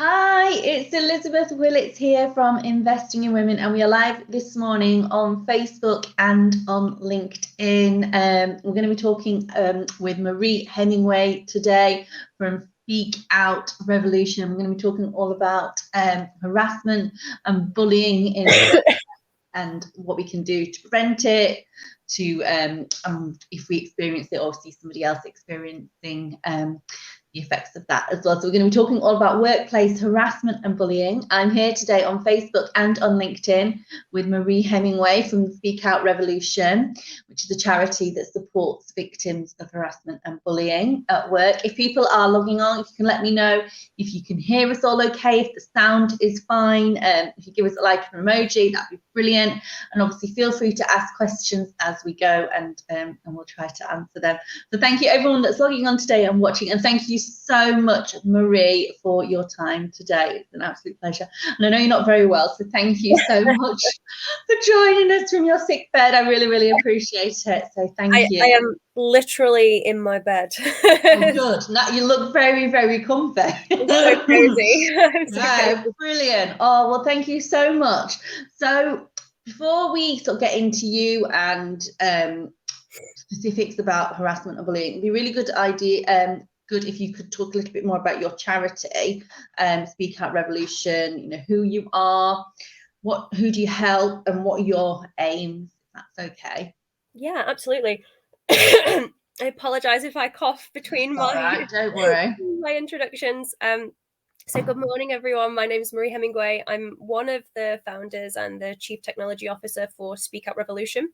Hi, it's Elizabeth Willits here from Investing in Women, and we are live this morning on Facebook and on LinkedIn. We're going to be talking with Marie Hemingway today from Speak Out Revolution. We're going to be talking all about harassment and bullying and what we can do to prevent it, to if we experience it or see somebody else experiencing the effects of that as well. So we're going to be talking all about workplace harassment and bullying. I'm here today on Facebook and on LinkedIn with Marie Hemingway from Speak Out Revolution, which is a charity that supports victims of harassment and bullying at work. If people are logging on, if you can let me know if you can hear us all okay, if the sound is fine, if you give us a like and emoji, that'd be brilliant. And obviously feel free to ask questions as we go, and we'll try to answer them. So thank you everyone that's logging on today and watching, and thank you so much, Marie, for your time today. It's an absolute pleasure. And I know you're not very well, so thank you so much for joining us from your sick bed. I really, really appreciate it. So thank you. I am literally in my bed. Oh, good. Now you look very, very comfy. It's so crazy. Yeah, brilliant. Oh, well, thank you so much. So before we sort of get into you and specifics about harassment and bullying, it'd be a really good idea. Good if you could talk a little bit more about your charity, Speak Out Revolution. You know who you are, who do you help, and what are your aims. If that's okay. Yeah, absolutely. I apologize if I cough between Don't worry. my introductions. So good morning, everyone. My name is Marie Hemingway. I'm one of the founders and the Chief Technology Officer for Speak Out Revolution.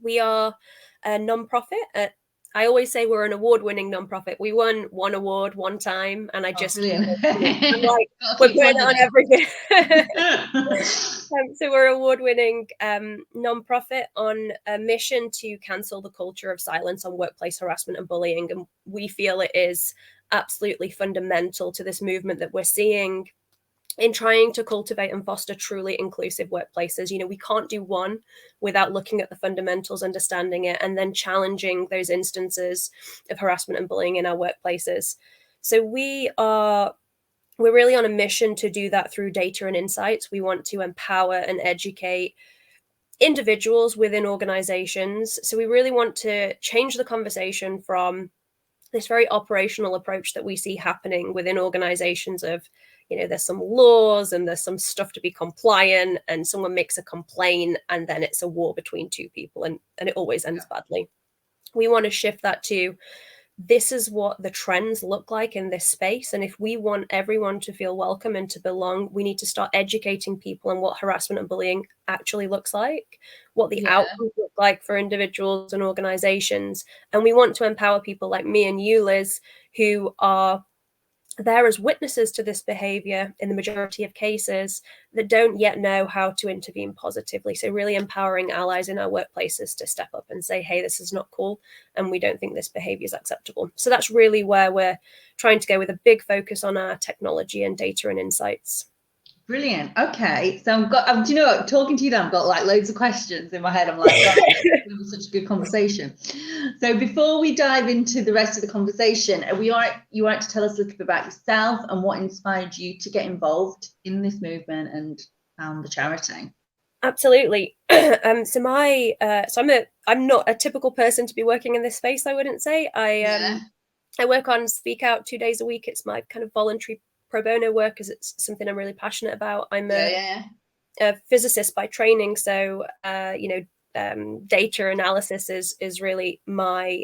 We are a non-profit. I always say we're an award-winning non-profit. We won one award one time, and I'm like, we're putting it on everything. So we're award-winning non-profit on a mission to cancel the culture of silence on workplace harassment and bullying, and we feel it is absolutely fundamental to this movement that we're seeing in trying to cultivate and foster truly inclusive workplaces. You know, we can't do one without looking at the fundamentals, understanding it, and then challenging those instances of harassment and bullying in our workplaces. So we're really on a mission to do that through data and insights. We want to empower and educate individuals within organizations. So we really want to change the conversation from this very operational approach that we see happening within organizations of, you know, there's some laws and there's some stuff to be compliant, and someone makes a complaint and then it's a war between two people, and it always ends badly. We want to shift that to, this is what the trends look like in this space. And if we want everyone to feel welcome and to belong, we need to start educating people on what harassment and bullying actually looks like, what the outcomes look like for individuals and organizations. And we want to empower people like me and you, Liz, who are there as witnesses to this behavior in the majority of cases that don't yet know how to intervene positively. So really empowering allies in our workplaces to step up and say, hey, this is not cool, and we don't think this behavior is acceptable. So that's really where we're trying to go, with a big focus on our technology and data and insights. Brilliant. Okay, so do you know what, talking to you now, I've got like loads of questions in my head. I'm like, oh, it was such a good conversation. So before we dive into the rest of the conversation, you want to tell us a little bit about yourself and what inspired you to get involved in this movement and found the charity? Absolutely. I'm not a typical person to be working in this space, I wouldn't say. I work on Speak Out 2 days a week. It's my kind of voluntary pro bono work, because it's something I'm really passionate about. I'm a physicist by training, so data analysis is really my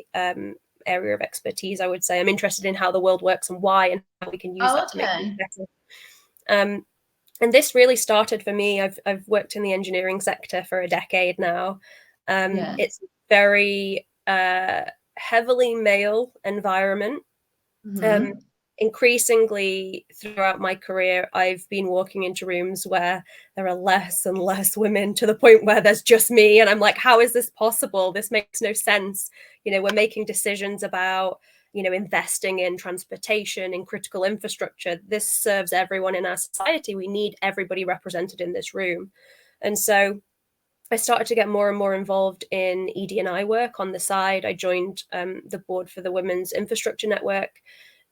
area of expertise, I would say. I'm interested in how the world works and why, and how we can use that to make things better. And this really started for me. I've worked in the engineering sector for a decade now. It's very heavily male environment. Increasingly throughout my career, I've been walking into rooms where there are less and less women, to the point where there's just me, and I'm like, how is this possible? This makes no sense. You know, we're making decisions about, you know, investing in transportation, in critical infrastructure. This serves everyone in our society. We need everybody represented in this room. And so I started to get more and more involved in ED&I work on the side. I joined the board for the Women's Infrastructure Network.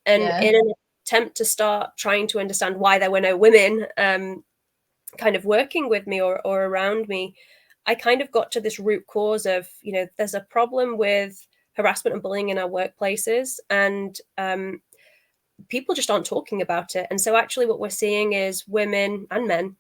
And in an attempt to start trying to understand why there were no women kind of working with me or around me, I kind of got to this root cause of, there's a problem with harassment and bullying in our workplaces, and people just aren't talking about it. And so actually what we're seeing is women and men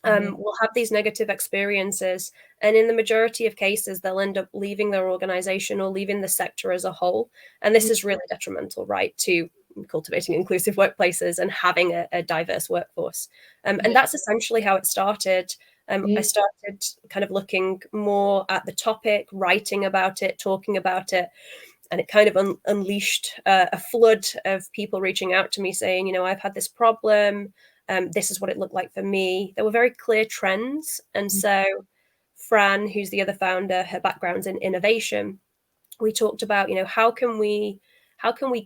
will have these negative experiences, and in the majority of cases they'll end up leaving their organization or leaving the sector as a whole, and this is really detrimental, right, to cultivating inclusive workplaces and having a diverse workforce. And that's essentially how it started. I started kind of looking more at the topic, writing about it, talking about it, and it kind of unleashed a flood of people reaching out to me saying, I've had this problem. This is what it looked like for me. There were very clear trends. And so Fran, who's the other founder, her background's in innovation. We talked about, how can we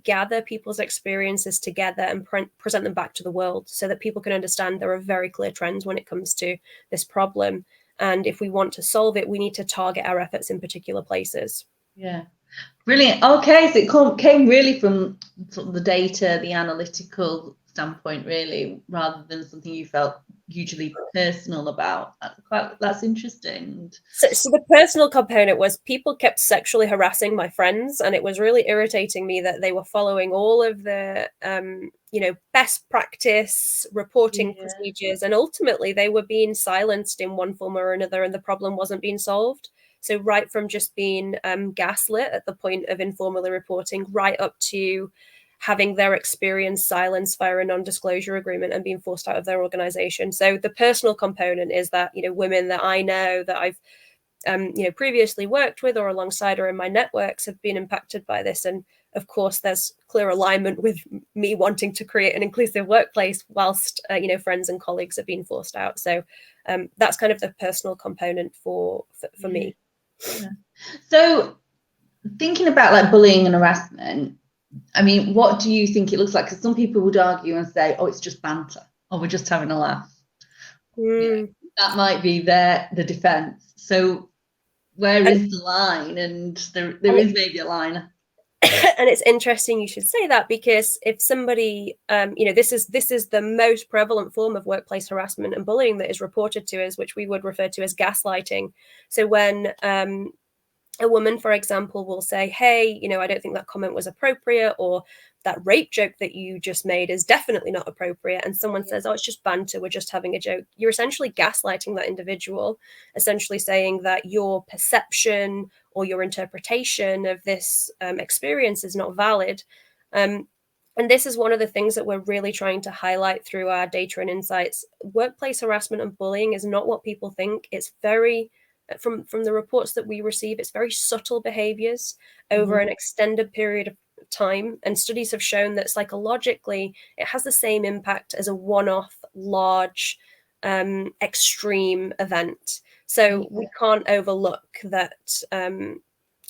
gather people's experiences together and present them back to the world so that people can understand there are very clear trends when it comes to this problem. And if we want to solve it, we need to target our efforts in particular places. Yeah. Brilliant. Okay, so it came really from sort of the data, the analytical standpoint, really, rather than something you felt hugely personal about. That's interesting. So the personal component was people kept sexually harassing my friends, and it was really irritating me that they were following all of the best practice reporting procedures, and ultimately they were being silenced in one form or another, and the problem wasn't being solved. So right from just being gaslit at the point of informally reporting, right up to having their experience silenced via a non-disclosure agreement and being forced out of their organization. So the personal component is that, women that I know that I've, previously worked with or alongside or in my networks have been impacted by this. And of course, there's clear alignment with me wanting to create an inclusive workplace whilst, friends and colleagues have been forced out. So that's kind of the personal component for me. Yeah. So thinking about like bullying and harassment, I mean, what do you think it looks like? Because some people would argue and say, oh, it's just banter, or we're just having a laugh. That might be the defense. So where is the line? And there is maybe a line. And it's interesting you should say that, because if somebody, this is the most prevalent form of workplace harassment and bullying that is reported to us, which we would refer to as gaslighting. So when a woman, for example, will say, hey, I don't think that comment was appropriate, or that rape joke that you just made is definitely not appropriate. And someone says, oh, it's just banter, we're just having a joke. You're essentially gaslighting that individual, essentially saying that your perception or your interpretation of this experience is not valid. And this is one of the things that we're really trying to highlight through our data and insights. Workplace harassment and bullying is not what people think. It's very... From the reports that we receive, it's very subtle behaviors over an extended period of time. And studies have shown that psychologically, it has the same impact as a one-off, large, extreme event. So we can't overlook that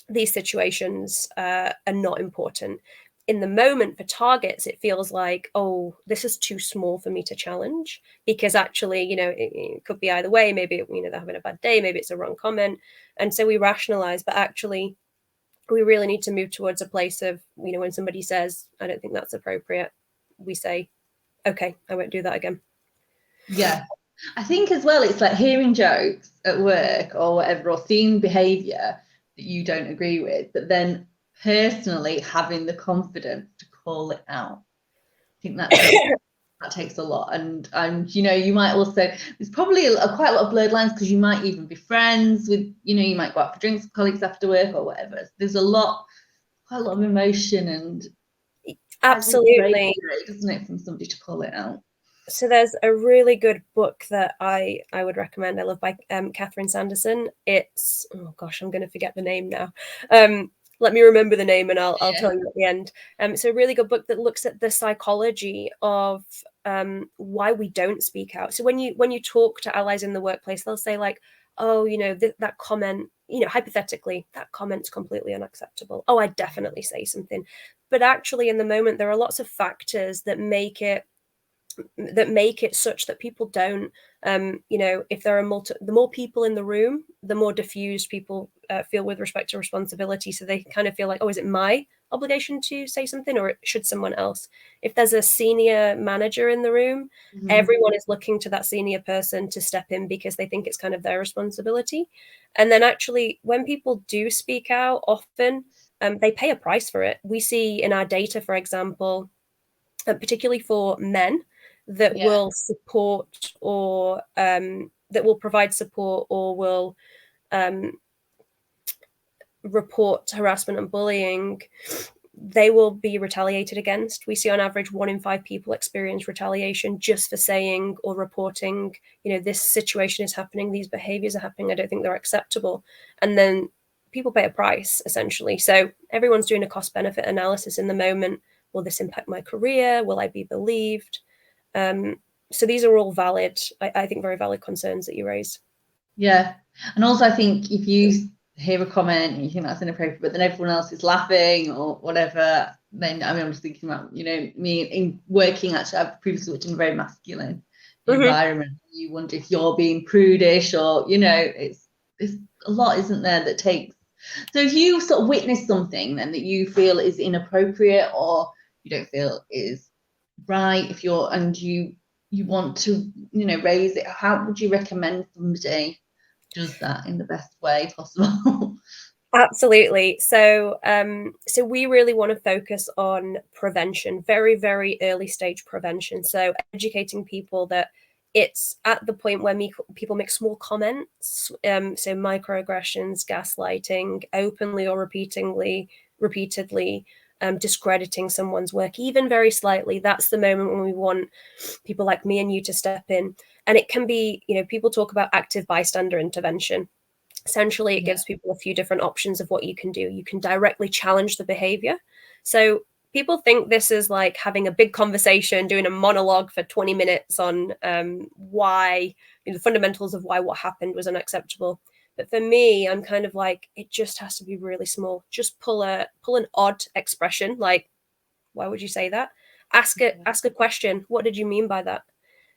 these situations are not important. In the moment for targets, it feels like, oh, this is too small for me to challenge, because actually, it could be either way. Maybe, they're having a bad day. Maybe it's a wrong comment. And so we rationalize, but actually we really need to move towards a place of, when somebody says, I don't think that's appropriate, we say, okay, I won't do that again. Yeah. I think as well, it's like hearing jokes at work or whatever, or seeing behavior that you don't agree with, but then personally having the confidence to call it out. I think that takes a lot. And you might also, there's probably quite a lot of blurred lines, because you might even be friends with, you might go out for drinks with colleagues after work or whatever. There's quite a lot of emotion, and absolutely, doesn't it, from somebody to call it out. So there's a really good book that I would recommend. I love, by Catherine Sanderson. It's, oh gosh, I'm going to forget the name now. Let me remember the name and I'll tell you at the end. It's a really good book that looks at the psychology of why we don't speak out. So when you talk to allies in the workplace, they'll say like, oh, that comment, hypothetically, that comment's completely unacceptable. Oh, I'd definitely say something. But actually in the moment, there are lots of factors that make it such that people don't, if there are the more people in the room, the more diffused people feel with respect to responsibility. So they kind of feel like, oh, is it my obligation to say something, or should someone else? If there's a senior manager in the room, everyone is looking to that senior person to step in because they think it's kind of their responsibility. And then actually, when people do speak out, often they pay a price for it. We see in our data, for example, particularly for men, that will support or that will provide support or will report harassment and bullying, they will be retaliated against. We see on average 1 in 5 people experience retaliation just for saying or reporting, this situation is happening, these behaviors are happening, I don't think they're acceptable. And then people pay a price, essentially. So everyone's doing a cost benefit analysis in the moment. Will this impact my career? Will I be believed? So these are all valid, I think, very valid concerns that you raise. Yeah. And also, I think if you hear a comment and you think that's inappropriate, but then everyone else is laughing or whatever, then I'm just thinking about, me in working, actually, I've previously worked in a very masculine environment. You wonder if you're being prudish or, it's a lot, isn't there, that takes. So if you sort of witness something then that you feel is inappropriate or you don't feel is right, if you're, and you want to, raise it, how would you recommend somebody does that in the best way possible? Absolutely. So we really want to focus on prevention, very, very early stage prevention. So educating people that it's at the point where people make small comments, so microaggressions, gaslighting, openly or repeatedly discrediting someone's work, even very slightly. That's the moment when we want people like me and you to step in. And it can be, people talk about active bystander intervention. Essentially, it gives people a few different options of what you can do. You can directly challenge the behavior. So people think this is like having a big conversation, doing a monologue for 20 minutes on why, the fundamentals of why what happened was unacceptable. But for me, I'm kind of like, it just has to be really small. Just pull an odd expression, like, why would you say that? Ask a question. What did you mean by that?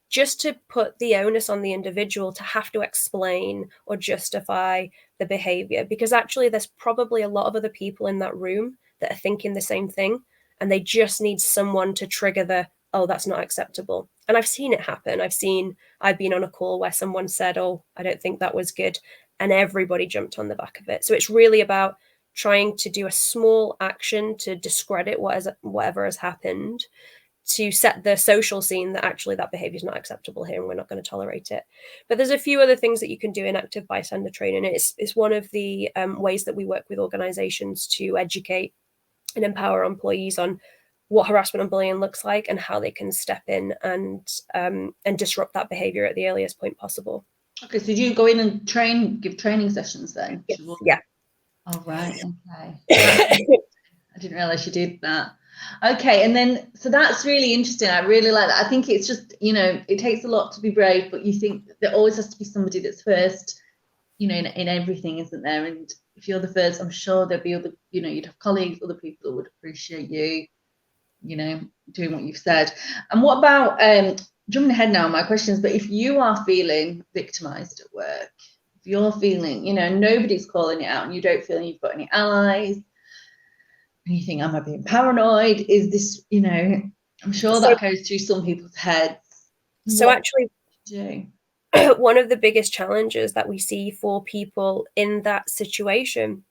Just to put the onus on the individual to have to explain or justify the behavior, because actually there's probably a lot of other people in that room that are thinking the same thing, and they just need someone to trigger oh, that's not acceptable. And I've seen it happen. I've been on a call where someone said, oh, I don't think that was good, and everybody jumped on the back of it. So it's really about trying to do a small action to discredit whatever has happened, to set the social scene that actually that behavior is not acceptable here and we're not going to tolerate it. But there's a few other things that you can do in active bystander training. It's one of the ways that we work with organizations to educate and empower employees on what harassment and bullying looks like and how they can step in and disrupt that behavior at the earliest point possible. Okay, so do you go in and give training sessions then? Yes. Yeah. Oh, right. Okay. I didn't realize you did that. Okay, and then so that's really interesting. I really like that. I think it's just, it takes a lot to be brave, but you think there always has to be somebody that's first, in everything, isn't there? And if you're the first, I'm sure there'll be other, you'd have colleagues, other people that would appreciate you, doing what you've said. And what about jumping ahead now, my questions, but if you are feeling victimized at work, if you're feeling, nobody's calling it out and you don't feel you've got any allies, and you think, am I being paranoid? Is this, I'm sure that goes through some people's heads. So actually, one of the biggest challenges that we see for people in that situation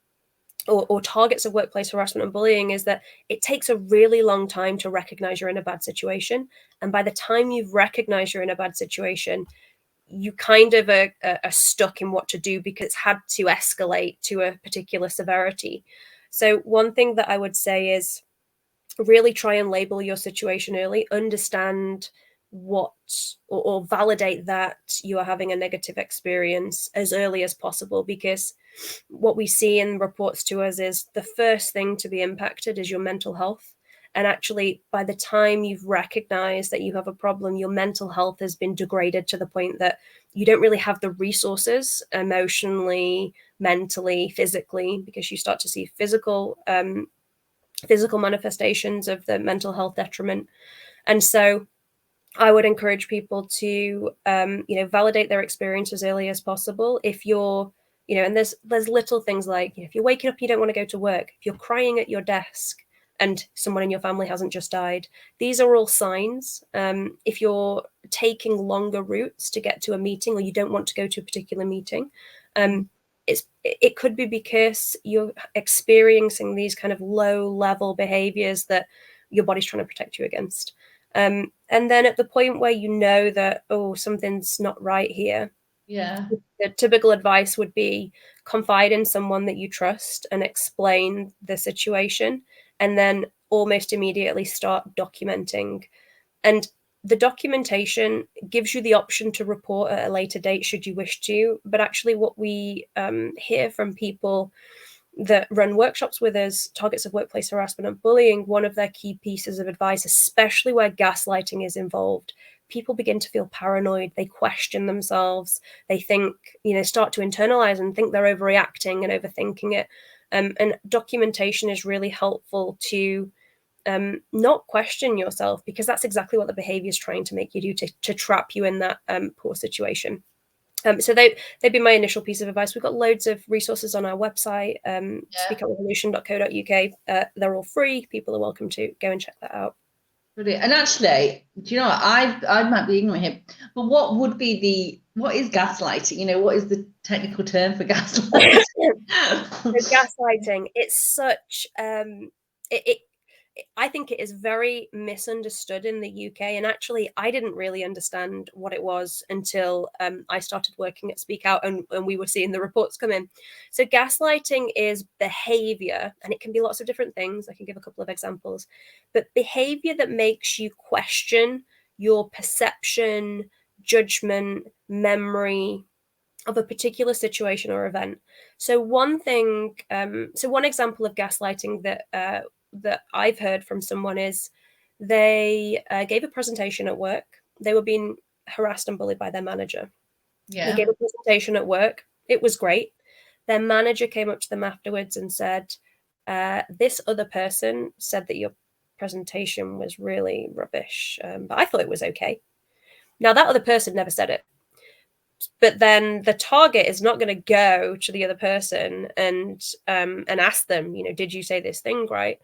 or targets of workplace harassment and bullying is that it takes a really long time to recognize you're in a bad situation. And by the time you've recognized you're in a bad situation, you kind of are stuck in what to do because it's had to escalate to a particular severity. So one thing that I would say is really try and label your situation early, understand what or validate that you are having a negative experience as early as possible, because what we see in reports to us is the first thing to be impacted is your mental health. And actually, by the time you've recognized that you have a problem, your mental health has been degraded to the point that you don't really have the resources emotionally, mentally, physically, because you start to see physical manifestations of the mental health detriment. And so I would encourage people to, validate their experience as early as possible. If you're, and there's little things like, if you're waking up, you don't want to go to work, if you're crying at your desk, and someone in your family hasn't just died. These are all signs. If you're taking longer routes to get to a meeting, or you don't want to go to a particular meeting, it could be because you're experiencing these kind of low-level behaviors that your body's trying to protect you against. And then at the point where you know that, oh, something's not right here, the typical advice would be confide in someone that you trust and explain the situation, and then almost immediately start documenting. And the documentation gives you the option to report at a later date should you wish to. But actually, what we hear from people that run workshops with us, targets of workplace harassment and bullying, one of their key pieces of advice, especially where gaslighting is involved, people begin to feel paranoid. They question themselves. They think, start to internalize and think they're overreacting and overthinking it. And documentation is really helpful to not question yourself, because that's exactly what the behavior is trying to make you do, to trap you in that poor situation. So they'd be my initial piece of advice. We've got loads of resources on our website, speakuprevolution.co.uk. They're all free. People are welcome to go and check that out. Brilliant. And actually, do you know what? I might be ignorant here, but what is gaslighting? What is the technical term for gaslighting? So gaslighting, it's such I think it is very misunderstood in the UK. And actually, I didn't really understand what it was until I started working at Speak Out, and we were seeing the reports come in. So gaslighting is behavior, and it can be lots of different things. I can give a couple of examples. But behavior that makes you question your perception, judgment, memory of a particular situation or event. So one example of gaslighting that I've heard from someone is they gave a presentation at work. They were being harassed and bullied by their manager. They gave a presentation at work. It was great. Their manager came up to them afterwards and said, this other person said that your presentation was really rubbish, but I thought it was okay. Now, that other person never said it. But then the target is not going to go to the other person and ask them, did you say this thing right?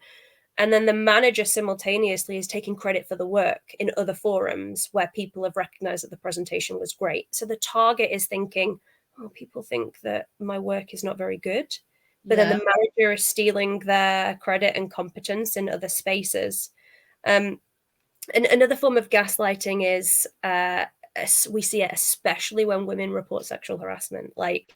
And then the manager simultaneously is taking credit for the work in other forums where people have recognized that the presentation was great. So the target is thinking, oh, people think that my work is not very good. But then the manager is stealing their credit and competence in other spaces. And another form of gaslighting is we see it especially when women report sexual harassment. Like,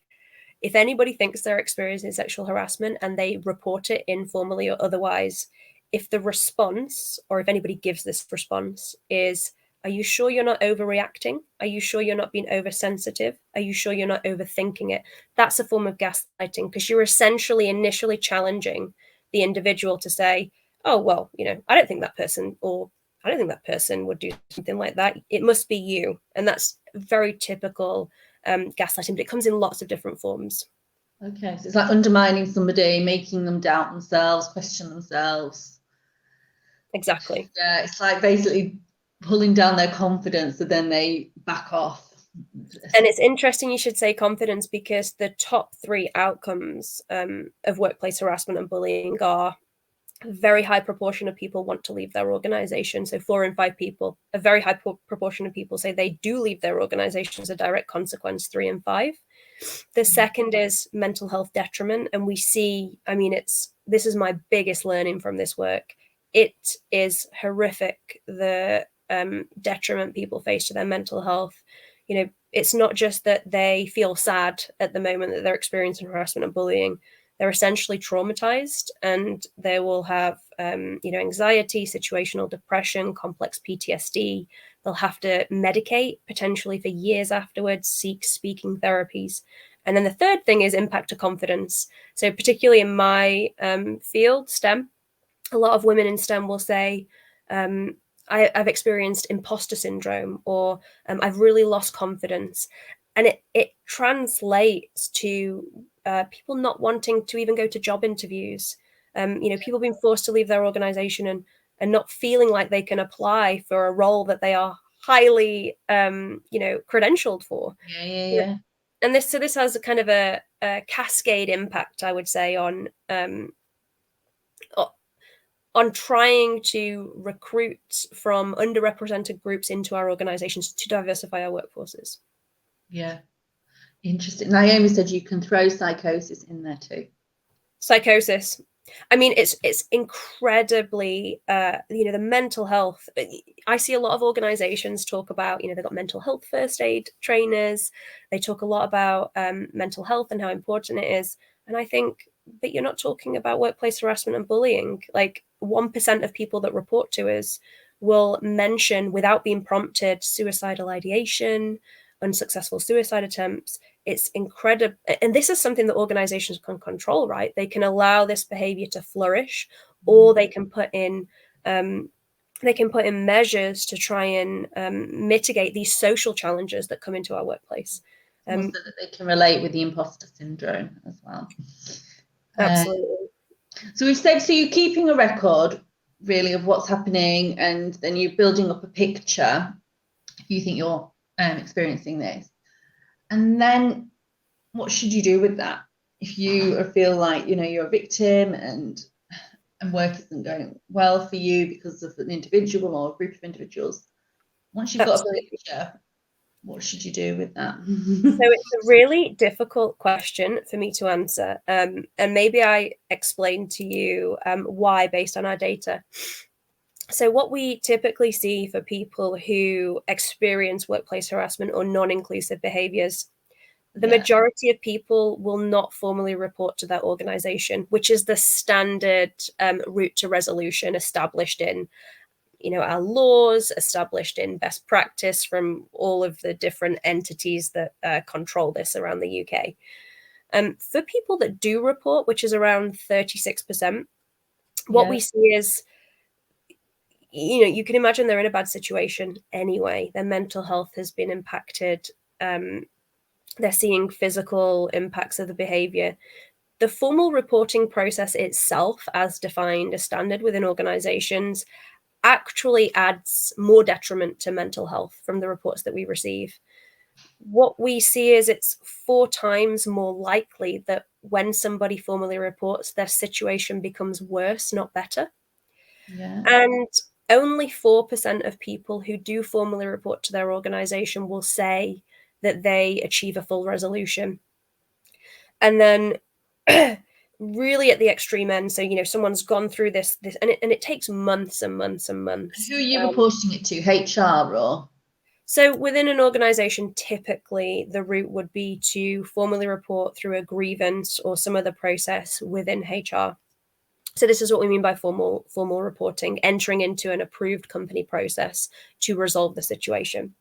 if anybody thinks they're experiencing sexual harassment and they report it informally or otherwise, if the response, or if anybody gives this response, is, are you sure you're not overreacting? Are you sure you're not being oversensitive? Are you sure you're not overthinking it? That's a form of gaslighting, because you're essentially initially challenging the individual to say, oh, well, I don't think that person, or I don't think that person would do something like that. It must be you. And that's very typical gaslighting, but it comes in lots of different forms. Okay, so it's like undermining somebody, making them doubt themselves, question themselves. Exactly. Yeah, it's like basically pulling down their confidence, so then they back off. And it's interesting you should say confidence, because the top 3 outcomes of workplace harassment and bullying are a very high proportion of people want to leave their organization. So 4 in 5 people, a very high proportion of people say they do leave their organization as a direct consequence, 3 in 5. The second is mental health detriment. And we see, this is my biggest learning from this work. It is horrific, the detriment people face to their mental health. It's not just that they feel sad at the moment that they're experiencing harassment and bullying. They're essentially traumatized, and they will have, anxiety, situational depression, complex PTSD. They'll have to medicate potentially for years afterwards, seek speaking therapies. And then the third thing is impact to confidence. So particularly in my field, STEM, a lot of women in STEM will say, I've experienced imposter syndrome, or I've really lost confidence. And it translates to people not wanting to even go to job interviews. People being forced to leave their organization and not feeling like they can apply for a role that they are highly, credentialed for. Yeah. And this has a kind of a on trying to recruit from underrepresented groups into our organizations to diversify our workforces. Yeah, interesting. Naomi said you can throw psychosis in there too. Psychosis. I mean, it's incredibly, the mental health. I see a lot of organizations talk about, they've got mental health first aid trainers. They talk a lot about mental health and how important it is. And I think, but you're not talking about workplace harassment and bullying. Like 1% of people that report to us will mention, without being prompted, suicidal ideation, unsuccessful suicide attempts. It's incredible. And this is something that organizations can control, right? They can allow this behavior to flourish, or they can put in measures to try and mitigate these social challenges that come into our workplace. So that they can relate with the imposter syndrome as well. Absolutely. So we've said, so you're keeping a record really of what's happening, and then you're building up a picture if you think you're experiencing this. And then what should you do with that? If you feel like, you're a victim and work isn't going well for you because of an individual or a group of individuals, once you've got a picture, what should you do with that? So it's a really difficult question for me to answer. And maybe I explain to you why based on our data. So what we typically see for people who experience workplace harassment or non-inclusive behaviors, the majority of people will not formally report to their organization, which is the standard route to resolution established in our laws, established in best practice from all of the different entities that control this around the UK. For people that do report, which is around 36%, what we see is, you can imagine they're in a bad situation anyway. Their mental health has been impacted. They're seeing physical impacts of the behavior. The formal reporting process itself, as defined as standard within organizations, actually adds more detriment to mental health from the reports that we receive. What we see is it's 4 times more likely that when somebody formally reports, their situation becomes worse, not better. Yeah. And only 4% of people who do formally report to their organization will say that they achieve a full resolution. And then really at the extreme end, so someone's gone through this and it takes months and months and months. Who are you reporting it to, HR or? So within an organization, typically the route would be to formally report through a grievance or some other process within HR. So this is what we mean by formal reporting, entering into an approved company process to resolve the situation.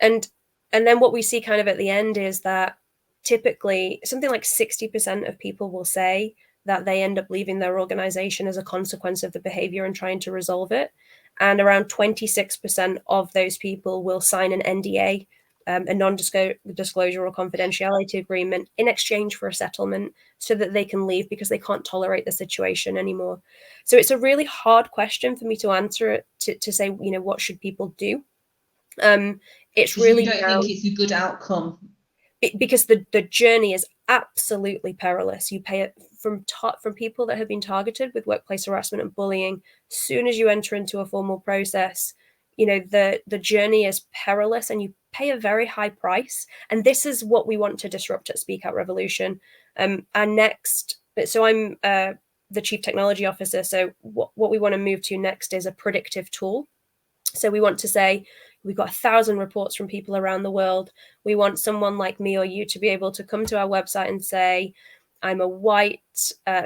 And then what we see kind of at the end is that typically something like 60% of people will say that they end up leaving their organization as a consequence of the behavior and trying to resolve it. And around 26% of those people will sign an NDA, a non-disclosure or confidentiality agreement, in exchange for a settlement so that they can leave because they can't tolerate the situation anymore. So it's a really hard question for me to answer it, to say, what should people do? It's really, you don't think it's a good outcome? Because the journey is absolutely perilous. You pay it from people that have been targeted with workplace harassment and bullying. As soon as you enter into a formal process, the journey is perilous and you pay a very high price. And this is what we want to disrupt at Speak Out Revolution. So I'm the Chief Technology Officer. So what we want to move to next is a predictive tool. So we want to say, we've got 1,000 reports from people around the world. We want someone like me or you to be able to come to our website and say, I'm a white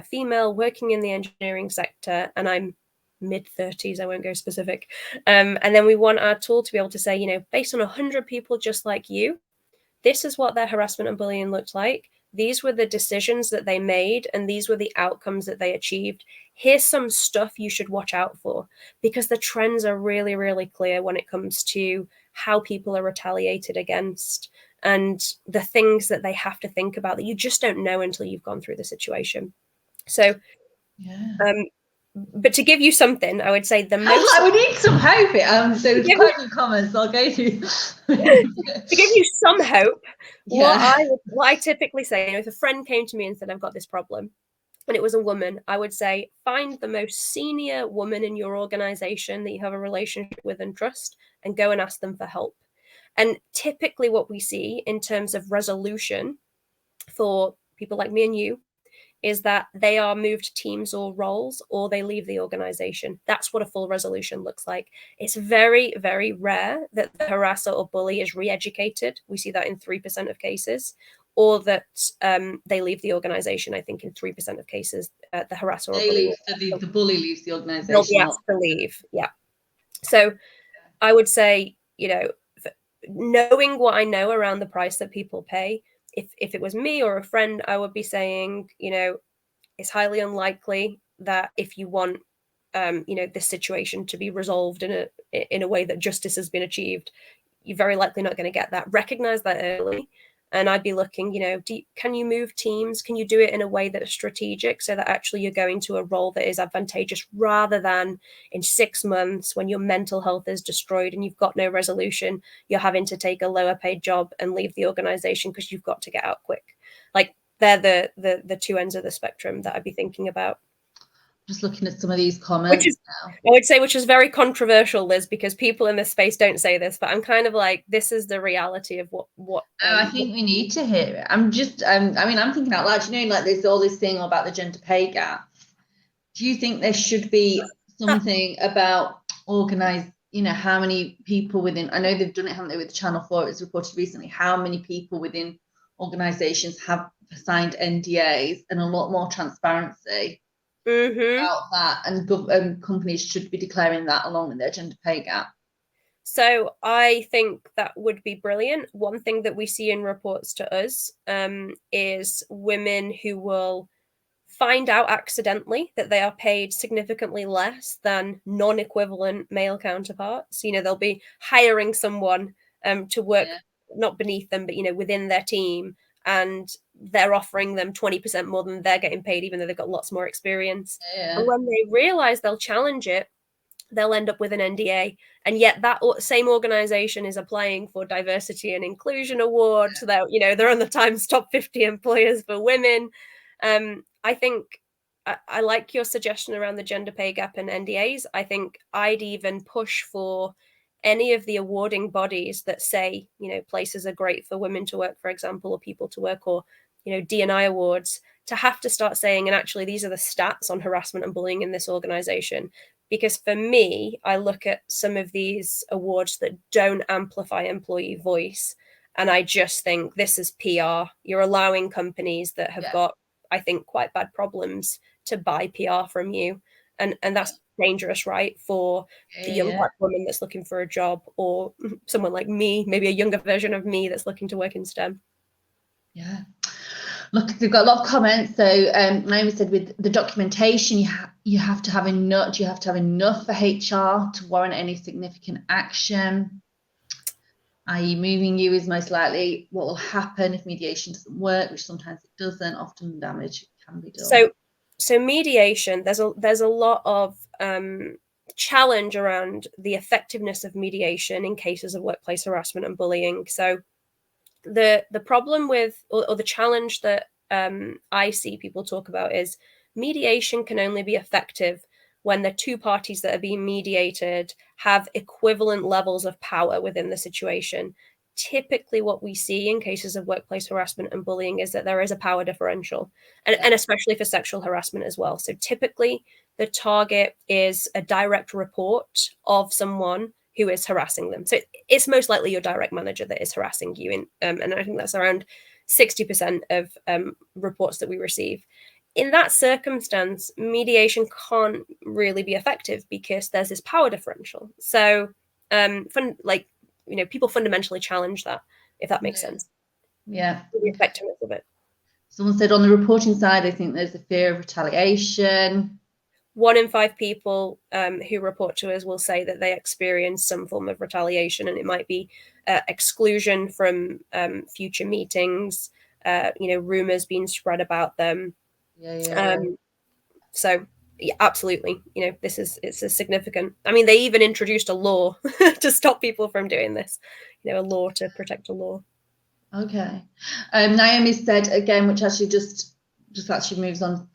female working in the engineering sector and I'm mid-30s, I won't go specific. And then we want our tool to be able to say, based on 100 people just like you, this is what their harassment and bullying looked like. These were the decisions that they made and these were the outcomes that they achieved. Here's some stuff you should watch out for, because the trends are really, really clear when it comes to how people are retaliated against and the things that they have to think about that you just don't know until you've gone through the situation. So, but to give you something, I would say the most... we need some hope. There's quite a few comments I'll go to. To give you some hope, what I typically say, if a friend came to me and said, I've got this problem, and it was a woman, I would say find the most senior woman in your organization that you have a relationship with and trust, and go and ask them for help. And typically what we see in terms of resolution for people like me and you is that they are moved teams or roles, or they leave the organization. That's what a full resolution looks like. It's very, very rare that the harasser or bully is re-educated. We see that in 3% of cases, or that they leave the organization. I think in 3% of cases, the harasser or bully the bully leaves the they'll organization. be asked to leave. Yeah. So I would say, knowing what I know around the price that people pay, if it was me or a friend, I would be saying, it's highly unlikely that if you want, this situation to be resolved in a way that justice has been achieved, you're very likely not going to get that. Recognize that early. And I'd be looking, can you move teams? Can you do it in a way that's strategic so that actually you're going to a role that is advantageous, rather than in 6 months when your mental health is destroyed and you've got no resolution, you're having to take a lower paid job and leave the organization because you've got to get out quick. Like, they're the two ends of the spectrum that I'd be thinking about. Just looking at some of these comments now. I would say, which is very controversial, Liz, because people in this space don't say this, but I'm kind of like, this is the reality of what I think we need to hear it. I'm just I'm thinking out loud, like there's all this thing about the gender pay gap. Do you think there should be something about organized, how many people within, I know they've done it, haven't they, with Channel 4, it was reported recently, how many people within organizations have signed NDAs, and a lot more transparency about that, and companies should be declaring that along with their gender pay gap. So I think that would be brilliant. One thing that we see in reports to us is women who will find out accidentally that they are paid significantly less than non-equivalent male counterparts. They'll be hiring someone to work not beneath them, but within their team, and they're offering them 20% more than they're getting paid, even though they've got lots more experience. And when they realize they'll challenge it, they'll end up with an NDA. And yet that same organization is applying for diversity and inclusion awards. They're on the Times top 50 employers for women. I think I like your suggestion around the gender pay gap and NDAs. I think I'd even push for any of the awarding bodies that say, places are great for women to work, for example, or people to work, or, D&I awards, to have to start saying, and actually these are the stats on harassment and bullying in this organization. Because for me, I look at some of these awards that don't amplify employee voice, and I just think this is PR. You're allowing companies that have got, I think, quite bad problems to buy PR from you. And that's dangerous, right? For the young black woman that's looking for a job, or someone like me, maybe a younger version of me that's looking to work in STEM. Yeah. Look, we've got a lot of comments. So Naomi said, with the documentation, you have to have enough. You have to have enough for HR to warrant any significant action. I.e., moving you is most likely what will happen if mediation doesn't work, which sometimes it doesn't. Often damage can be done. So mediation, there's a lot of challenge around the effectiveness of mediation in cases of workplace harassment and bullying. So the problem with, or the challenge that I see people talk about, is mediation can only be effective when the two parties that are being mediated have equivalent levels of power within the situation. Typically what we see in cases of workplace harassment and bullying is that there is a power differential, and especially for sexual harassment as well. So typically the target is a direct report of someone who is harassing them. So it's most likely your direct manager that is harassing you. And I think that's around 60% of reports that we receive. In that circumstance, mediation can't really be effective because there's this power differential. So people fundamentally challenge that, if that makes sense. Yeah. The effectiveness of it. Someone said on the reporting side, I think there's a fear of retaliation. 1 in 5 people who report to us will say that they experience some form of retaliation, and it might be exclusion from future meetings, rumors being spread about them. So yeah, absolutely. It's a significant. I mean, they even introduced a law to stop people from doing this. A law to protect a law. Okay. Naomi said again, which actually just just actually moves on,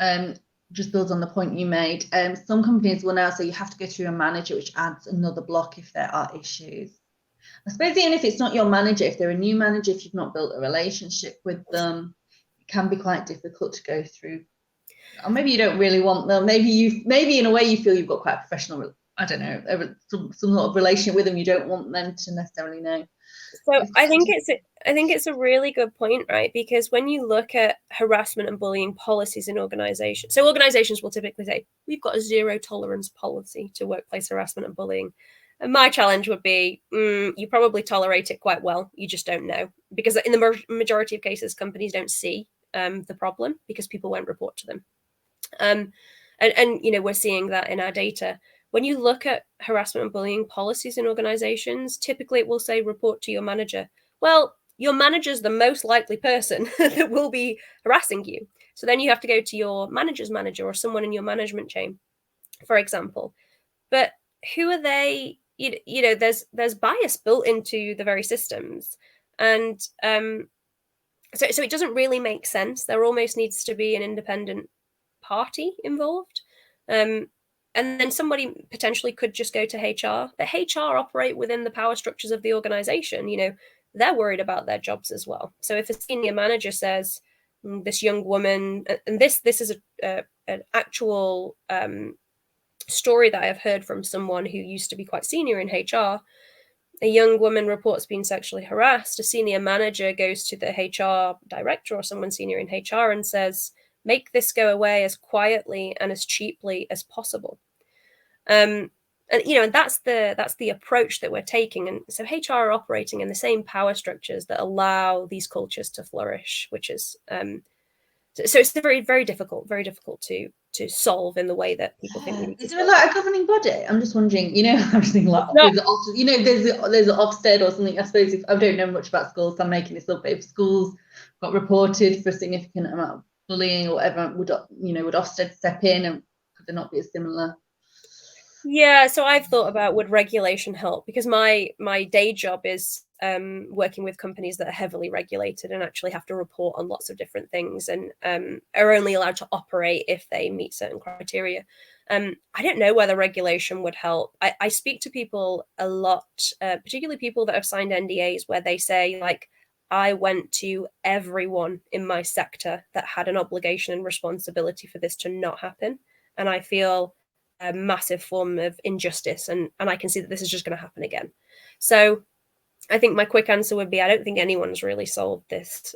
just builds on the point you made. Some companies will now say you have to go through a manager, which adds another block if there are issues. I suppose even if it's not your manager, if they're a new manager, if you've not built a relationship with them, it can be quite difficult to go through. Or maybe you don't really want them. Maybe in a way you feel you've got quite a professional, I don't know, some sort of relationship with them. You don't want them to necessarily know. So I think it's a really good point, right? Because when you look at harassment and bullying policies in organizations, so organizations will typically say, we've got a zero tolerance policy to workplace harassment and bullying. And my challenge would be, you probably tolerate it quite well. You just don't know. Because in the majority of cases, companies don't see the problem because people won't report to them. And we're seeing that in our data. When you look at harassment and bullying policies in organizations, typically it will say report to your manager. Well, your manager's the most likely person that will be harassing you. So then you have to go to your manager's manager or someone in your management chain, for example. But who are they? There's bias built into the very systems. And so it doesn't really make sense. There almost needs to be an independent party involved. And then somebody potentially could just go to HR. But HR operate within the power structures of the organization. They're worried about their jobs as well. So if a senior manager says this young woman, and this is an actual story that I've heard from someone who used to be quite senior in HR. A young woman reports being sexually harassed. A senior manager goes to the HR director or someone senior in HR and says, make this go away as quietly and as cheaply as possible. And that's the approach that we're taking. And so HR are operating in the same power structures that allow these cultures to flourish, which is so it's very, very difficult to solve in the way that people think we need to. Is there like a governing body? I'm just wondering, I was thinking like, there's an Ofsted or something. I suppose if I don't know much about schools, so I'm making this up, but if schools got reported for a significant amount of bullying or whatever, would Ofsted step in, and could there not be a similar? Yeah, so I've thought about, would regulation help? Because my day job is working with companies that are heavily regulated and actually have to report on lots of different things and are only allowed to operate if they meet certain criteria. I don't know whether regulation would help. I speak to people a lot, particularly people that have signed NDAs, where they say, like, I went to everyone in my sector that had an obligation and responsibility for this to not happen. And I feel a massive form of injustice. And I can see that this is just going to happen again. So I think my quick answer would be, I don't think anyone's really solved this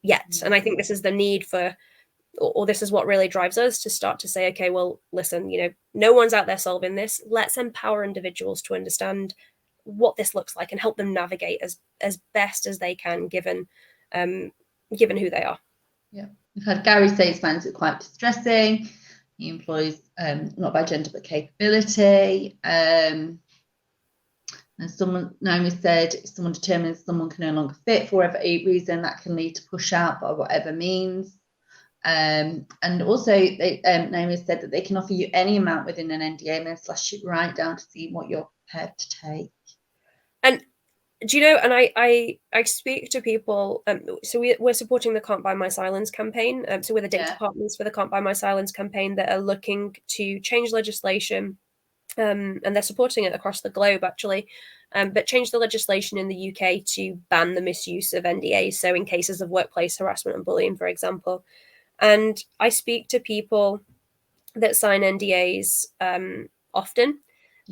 yet. And I think this is the need for, or this is what really drives us to start to say, okay, well, listen, no one's out there solving this. Let's empower individuals to understand what this looks like and help them navigate as best as they can, given who they are. Yeah, we've had Gary say he finds it quite distressing. He employs not by gender but capability. And Naomi said, if someone determines someone can no longer fit for whatever reason, that can lead to push out by whatever means. And also, Naomi said that they can offer you any amount within an NDA and then slash it right down to see what you're prepared to take. And do you know, and I speak to people, so we're supporting the Can't Buy My Silence campaign. So we're the data partners for the Can't Buy My Silence campaign that are looking to change legislation, and they're supporting it across the globe, actually, but change the legislation in the UK to ban the misuse of NDAs, so in cases of workplace harassment and bullying, for example. And I speak to people that sign NDAs often.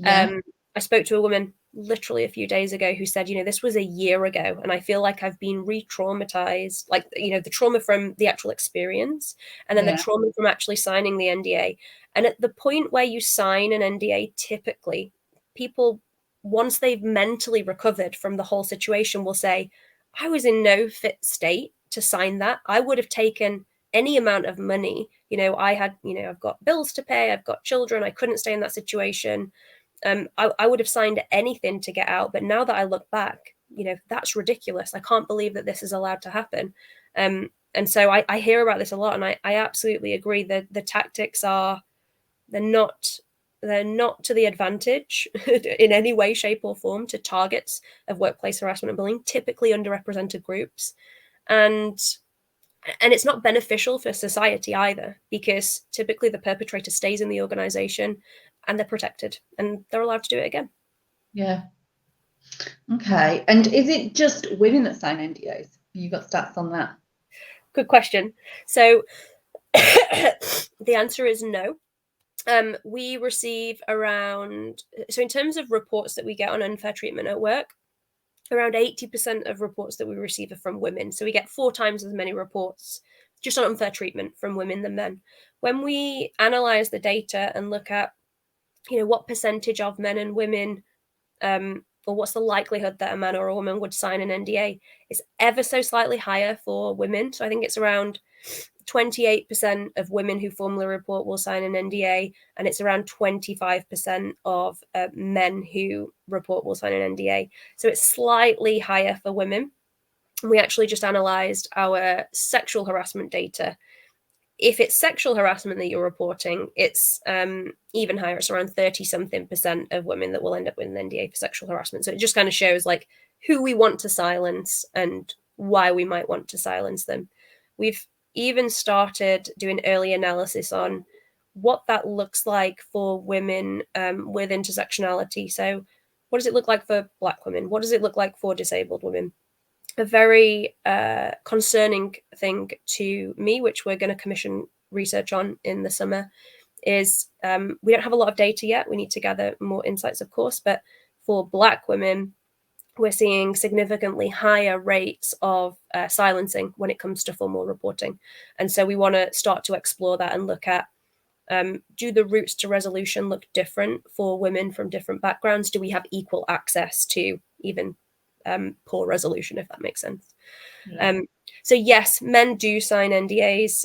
I spoke to a woman literally a few days ago who said, this was a year ago and I feel like I've been re-traumatized, like, the trauma from the actual experience and then the trauma from actually signing the NDA. And at the point where you sign an NDA, typically people, once they've mentally recovered from the whole situation, will say, I was in no fit state to sign that. I would have taken any amount of money. I had, I've got bills to pay, I've got children, I couldn't stay in that situation. I would have signed anything to get out. But now that I look back, that's ridiculous. I can't believe that this is allowed to happen. And so I hear about this a lot, and I absolutely agree that the tactics are, they're not to the advantage in any way, shape or form to targets of workplace harassment and bullying, typically underrepresented groups. And And it's not beneficial for society either, because typically the perpetrator stays in the organization and they're protected and they're allowed to do it again. Yeah. Okay. And is it just women that sign NDAs? You got stats on that? Good question. So the answer is no. We receive around, so in terms of reports that we get on unfair treatment at work, around 80% of reports that we receive are from women. So we get 4 times as many reports just on unfair treatment from women than men. When we analyze the data and look at, what percentage of men and women, or what's the likelihood that a man or a woman would sign an NDA, it's ever so slightly higher for women. So I think it's around 28% of women who formally report will sign an NDA, and it's around 25% of men who report will sign an NDA. So it's slightly higher for women. We actually just analysed our sexual harassment data. If it's sexual harassment that you're reporting, it's even higher. It's around 30-something% of women that will end up with an NDA for sexual harassment. So it just kind of shows like who we want to silence and why we might want to silence them. We've even started doing early analysis on what that looks like for women with intersectionality. So what does it look like for Black women? What does it look like for disabled women? A very concerning thing to me, which we're going to commission research on in the summer, is we don't have a lot of data yet. We need to gather more insights, of course, but for Black women, we're seeing significantly higher rates of silencing when it comes to formal reporting. And so we want to start to explore that and look at, do the routes to resolution look different for women from different backgrounds? Do we have equal access to even poor resolution, if that makes sense? Yeah. So yes, men do sign NDAs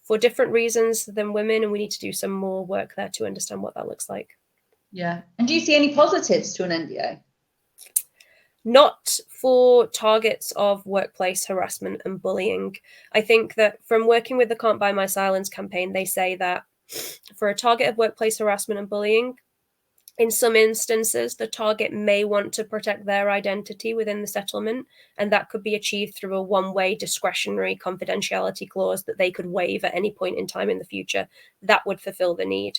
for different reasons than women, and we need to do some more work there to understand what that looks like. Yeah. And do you see any positives to an NDA? Not for targets of workplace harassment and bullying. I think that from working with the Can't Buy My Silence campaign, they say that for a target of workplace harassment and bullying, in some instances, the target may want to protect their identity within the settlement, and that could be achieved through a one-way discretionary confidentiality clause that they could waive at any point in time in the future. That would fulfill the need.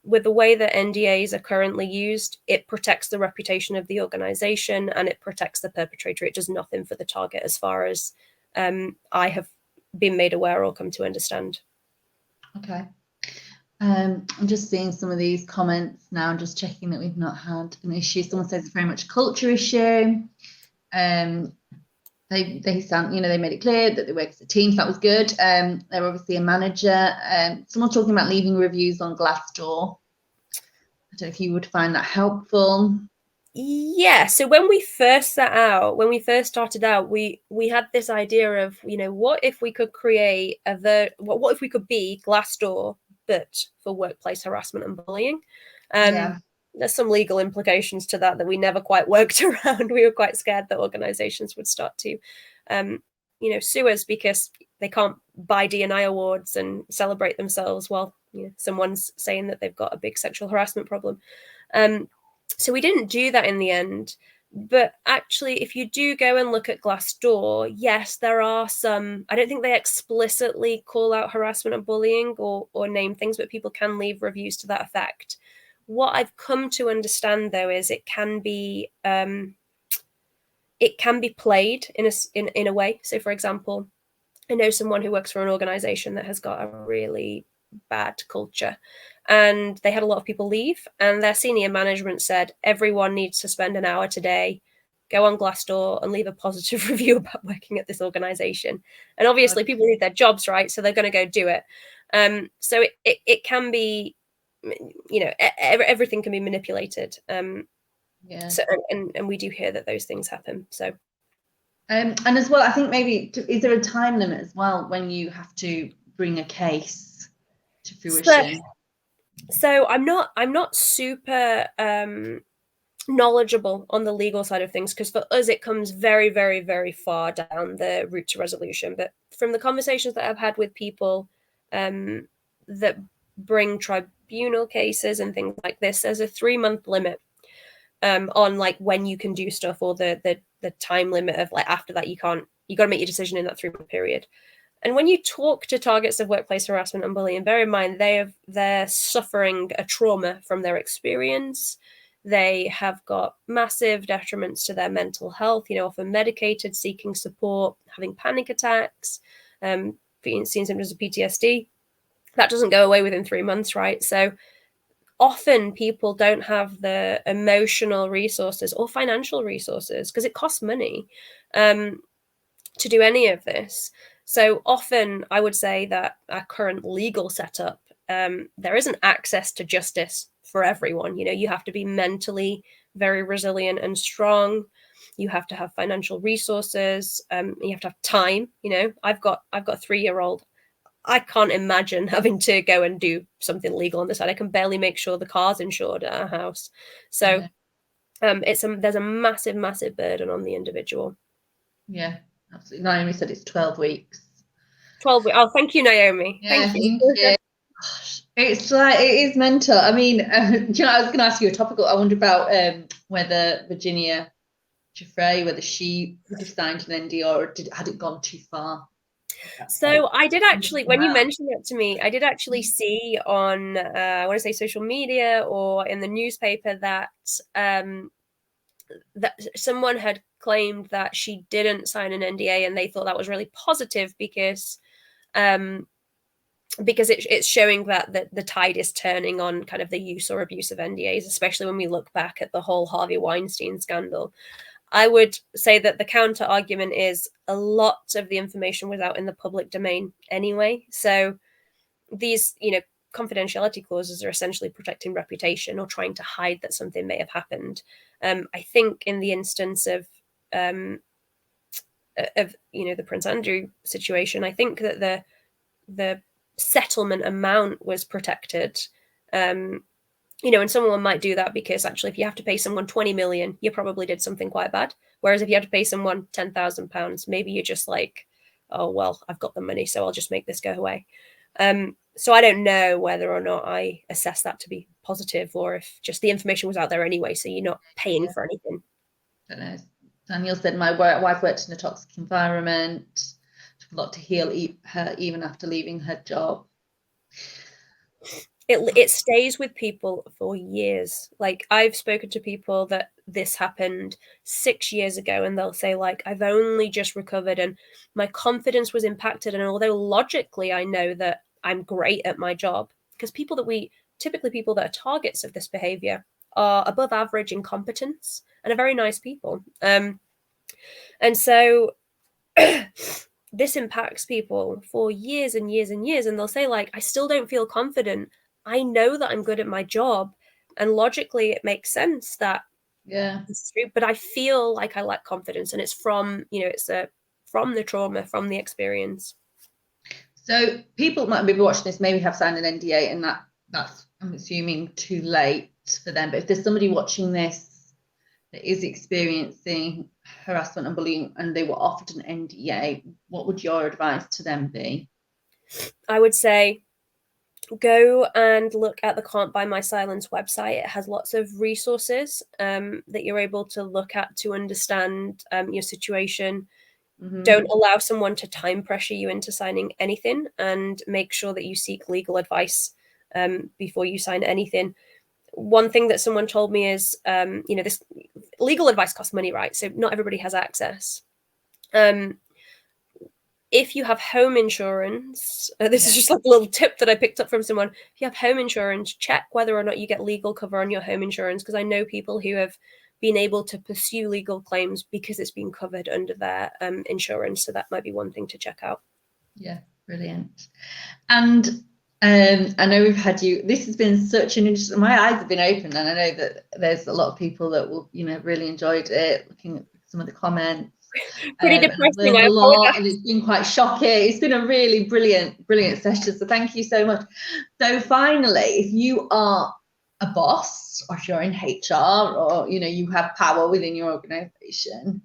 With the way that NDAs are currently used, it protects the reputation of the organization and it protects the perpetrator. It does nothing for the target, as far as I have been made aware or come to understand. Okay. I'm just seeing some of these comments now, just checking that we've not had an issue. Someone says it's very much a culture issue. They sound, they made it clear that they work as a team, so that was good. They're obviously a manager. Someone talking about leaving reviews on Glassdoor. I don't know if you would find that helpful. Yeah, so when we first started out, we had this idea of, what if we could create what if we could be Glassdoor, but for workplace harassment and bullying? There's some legal implications to that we never quite worked around. We were quite scared that organizations would start to, sue us because they can't buy D&I awards and celebrate themselves while someone's saying that they've got a big sexual harassment problem. So we didn't do that in the end. But actually, if you do go and look at Glassdoor, yes, there are some, I don't think they explicitly call out harassment and bullying or name things, but people can leave reviews to that effect. What I've come to understand, though, is it can be played in a way. So, for example, I know someone who works for an organization that has got a really bad culture, and they had a lot of people leave, and their senior management said everyone needs to spend an hour today, go on Glassdoor and leave a positive review about working at this organization. And obviously people need their jobs, right? So they're going to go do it. So it can be, everything can be manipulated. So and we do hear that those things happen. So and as well, I think maybe is there a time limit as well when you have to bring a case to fruition? So I'm not super knowledgeable on the legal side of things, because for us it comes very, very, very far down the route to resolution. But from the conversations that I've had with people that bring tribunal cases and things like this, there's a 3-month limit on like when you can do stuff, or the time limit of like after that you can't you got to make your decision in that 3-month period. And when you talk to targets of workplace harassment and bullying, bear in mind they're suffering a trauma from their experience. They have got massive detriments to their mental health, often medicated, seeking support, having panic attacks, seeing symptoms of PTSD. That doesn't go away within 3 months, right? So often people don't have the emotional resources or financial resources, because it costs money, to do any of this. So often I would say that our current legal setup, there isn't access to justice for everyone. You have to be mentally very resilient and strong. You have to have financial resources. You have to have time. I've got a 3-year-old. I can't imagine having to go and do something legal on the side. I can barely make sure the car's insured at our house. So there's a massive, massive burden on the individual. Yeah, absolutely. Naomi said it's 12 weeks. 12 weeks. Oh, thank you, Naomi. Yeah, thank you. Gosh, it's like, it is mental. I mean, I was going to ask you a topical. I wonder about whether Virginia Giuffre, whether she would have signed an NDA or had it gone too far? So I did actually, when you mentioned it to me, I did actually see on, I want to say social media or in the newspaper that that someone had claimed that she didn't sign an NDA, and they thought that was really positive because it's showing that the tide is turning on kind of the use or abuse of NDAs, especially when we look back at the whole Harvey Weinstein scandal. I would say that the counter argument is a lot of the information was out in the public domain anyway. So these, confidentiality clauses are essentially protecting reputation or trying to hide that something may have happened. I think in the instance of the Prince Andrew situation, I think that the settlement amount was protected. And someone might do that because actually if you have to pay someone 20 million, you probably did something quite bad. Whereas if you had to pay someone £10,000, maybe you're just like, oh, well, I've got the money, so I'll just make this go away. So I don't know whether or not I assess that to be positive, or if just the information was out there anyway, so you're not paying for anything. I don't know. Daniel said, my wife worked in a toxic environment. Took a lot to heal her even after leaving her job. It stays with people for years. Like, I've spoken to people that this happened 6 years ago, and they'll say, like, I've only just recovered and my confidence was impacted. And although logically I know that I'm great at my job, because people that are targets of this behavior are above average in competence and are very nice people. And so this impacts people for years and years and years. And they'll say, like, I still don't feel confident. I know that I'm good at my job, and logically it makes sense that it's true, but I feel like I lack confidence, and it's from from the trauma, from the experience. So people might be watching this, maybe have signed an NDA, and that's, I'm assuming, too late for them. But if there's somebody watching this that is experiencing harassment and bullying and they were offered an NDA, what would your advice to them be? I would say go and look at the Can't Buy My Silence website. It has lots of resources that you're able to look at to understand your situation. Don't allow someone to time pressure you into signing anything, and make sure that you seek legal advice before you sign anything. One thing that someone told me is, this legal advice costs money, right? So not everybody has access. If you have home insurance, this is just like a little tip that I picked up from someone. If you have home insurance, check whether or not you get legal cover on your home insurance, because I know people who have been able to pursue legal claims because it's been covered under their insurance. So that might be one thing to check out. Yeah, brilliant. And I know we've had you, this has been such an interesting, my eyes have been open, and I know that there's a lot of people that will, really enjoyed it, looking at some of the comments. Pretty depressing. A lot, and it's been quite shocking. It's been a really brilliant session. So thank you so much. So finally, if you are a boss, or if you're in HR, or you have power within your organization,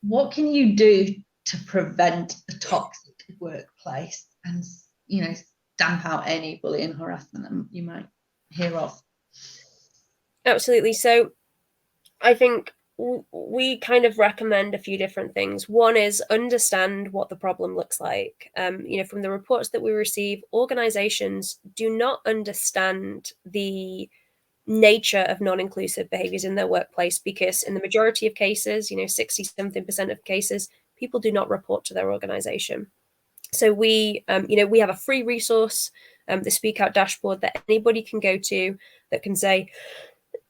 what can you do to prevent a toxic workplace and stamp out any bullying, harassment that you might hear of? Absolutely. So I think we kind of recommend a few different things. One is understand what the problem looks like. From the reports that we receive, organizations do not understand the nature of non-inclusive behaviors in their workplace, because in the majority of cases, 60-something% of cases, people do not report to their organization. So we have a free resource, the Speak Out dashboard, that anybody can go to that can say,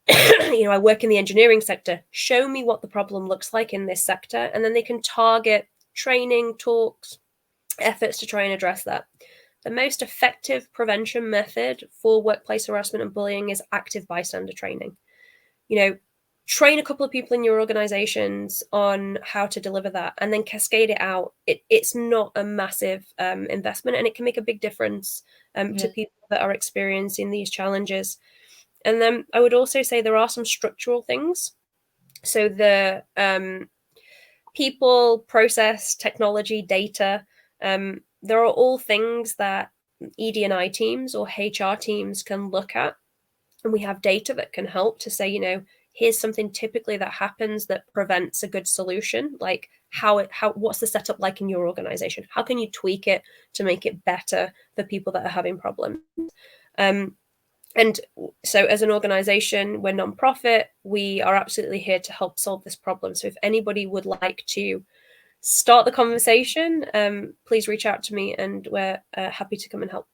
I work in the engineering sector, show me what the problem looks like in this sector, and then they can target training, talks, efforts to try and address that. The most effective prevention method for workplace harassment and bullying is active bystander training. Train a couple of people in your organizations on how to deliver that, and then cascade it out. It's not a massive investment, and it can make a big difference to people that are experiencing these challenges. And then I would also say there are some structural things. So the people, process, technology, data, there are all things that ED&I teams or HR teams can look at. And we have data that can help to say, here's something typically that happens that prevents a good solution. Like what's the setup like in your organization? How can you tweak it to make it better for people that are having problems? And so as an organization, we're nonprofit, we are absolutely here to help solve this problem. So if anybody would like to start the conversation, please reach out to me, and we're happy to come and help.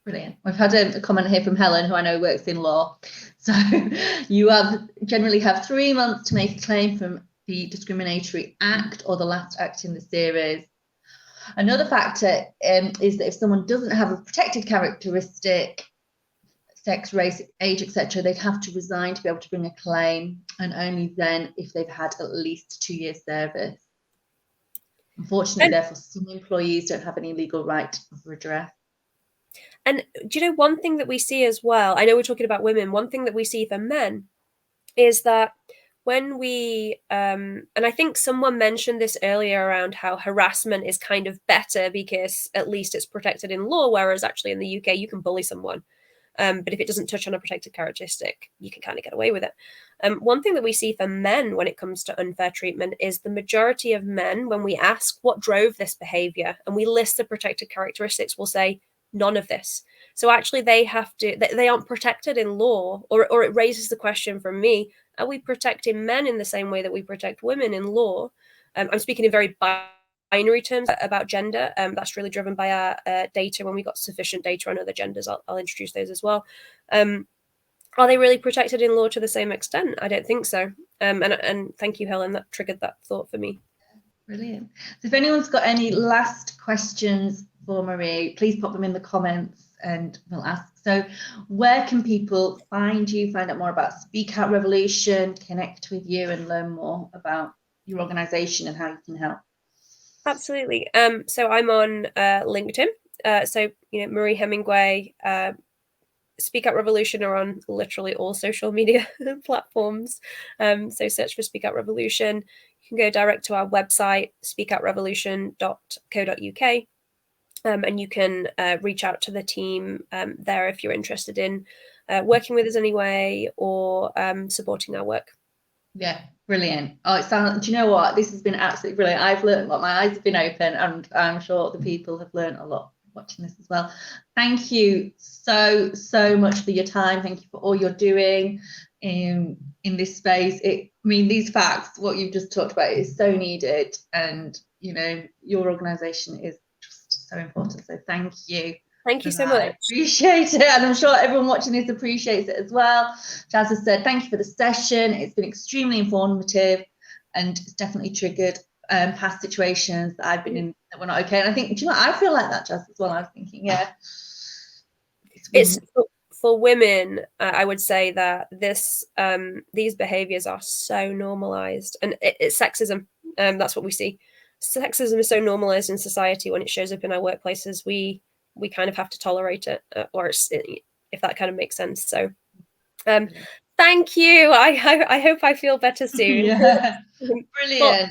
Brilliant. We've had a comment here from Helen, who I know works in law. So you generally have 3 months to make a claim from the discriminatory act or the last act in the series. Another factor is that if someone doesn't have a protected characteristic, sex, race, age, etc., they'd have to resign to be able to bring a claim, and only then if they've had at least 2 years service. Unfortunately, therefore, some employees don't have any legal right of redress. And do you know one thing that we see as well? I know we're talking about women. One thing that we see for men is that when we, and I think someone mentioned this earlier around how harassment is kind of better because at least it's protected in law, whereas actually in the UK you can bully someone. But if it doesn't touch on a protected characteristic, you can kind of get away with it. One thing that we see for men when it comes to unfair treatment is the majority of men, when we ask what drove this behavior and we list the protected characteristics, will say none of this. So actually they aren't protected in law, or it raises the question from me, are we protecting men in the same way that we protect women in law? I'm speaking in very binary terms about gender. That's really driven by our data. When we got sufficient data on other genders, I'll introduce those as well. Are they really protected in law to the same extent? I don't think so. And thank you, Helen. That triggered that thought for me. Brilliant. So if anyone's got any last questions for Marie, please pop them in the comments and we'll ask. So where can people find you, find out more about Speak Out Revolution, connect with you and learn more about your organisation and how you can help? Absolutely. So I'm on LinkedIn. So Marie Hemingway, Speak Out Revolution are on literally all social media platforms. So search for Speak Out Revolution. You can go direct to our website, speakoutrevolution.co.uk. And you can reach out to the team there if you're interested in working with us anyway, or supporting our work. Yeah, brilliant. Oh, it sounds, do you know what? This has been absolutely brilliant. I've learned a lot. My eyes have been open, and I'm sure the people have learned a lot watching this as well. Thank you so much for your time. Thank you for all you're doing in this space. These facts, what you've just talked about, is so needed, and your organisation is just so important. So thank you. Thank you so much. I appreciate it, and I'm sure everyone watching this appreciates it as well. Jazz has said, thank you for the session. It's been extremely informative, and it's definitely triggered past situations that I've been in that were not okay. And I think, do you know, I feel like that, Jazz, as well. I was thinking, yeah. It's for women, I would say that these behaviours are so normalised, and it's sexism. That's what we see. Sexism is so normalised in society. When it shows up in our workplaces, we kind of have to tolerate it, if that kind of makes sense. So thank you. I hope I feel better soon. Yeah. Brilliant. But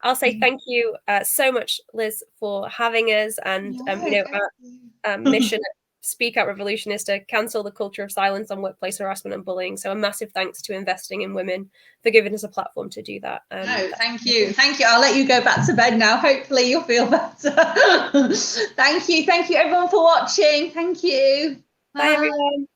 I'll say thank you so much, Liz, for having us, and our mission Speak Out Revolution is to cancel the culture of silence on workplace harassment and bullying. So a massive thanks to Investing in Women for giving us a platform to do that. Thank you. I'll let you go back to bed now. Hopefully you'll feel better. Thank you everyone for watching. Thank you. Bye everyone.